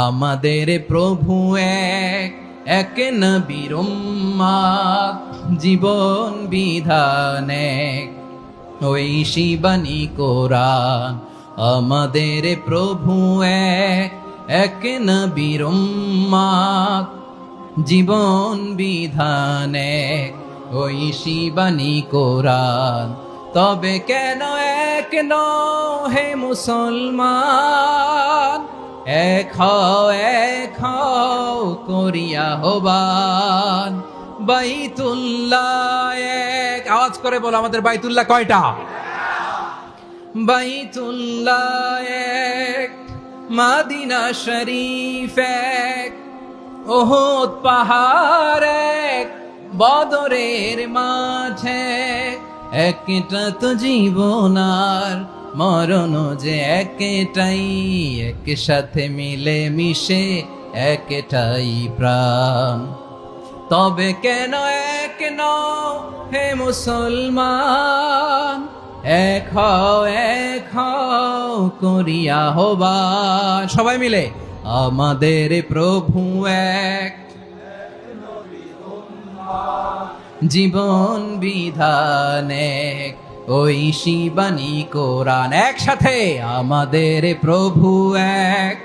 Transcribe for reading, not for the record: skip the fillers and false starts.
আমাদের প্রভু এক, এক নবীর উম্মত, জীবন বিধান এক, ওই শিবানী কোরআন। আমাদের প্রভু এক, এক নবীর উম্মত, জীবন বিধান এক, ওই শিবানী কোরআন। তবে কেন এক নও হে মুসলমান, এক হও করিয়া হবান। বাইতুল্লাহ এক, আওয়াজ করে বলো আমাদের বাইতুল্লাহ কয়টা? বাইতুল্লাহ এক, মাদিনা শরীফ এক, ওহুদ পাহাড় এক, বদরের মাঝে একটা তো জীবন আর মরণ যে একটাই, একসাথে মিলে মিশে একটাই প্রাণ। তবে কেন এক নও হে মুসলমান, এক হও করিয়া হবান। সবাই মিলে আমাদের প্রভু এক, জীবন বিধান এক, ওই শিবানী কোরআন। একসাথে আমাদের প্রভু এক,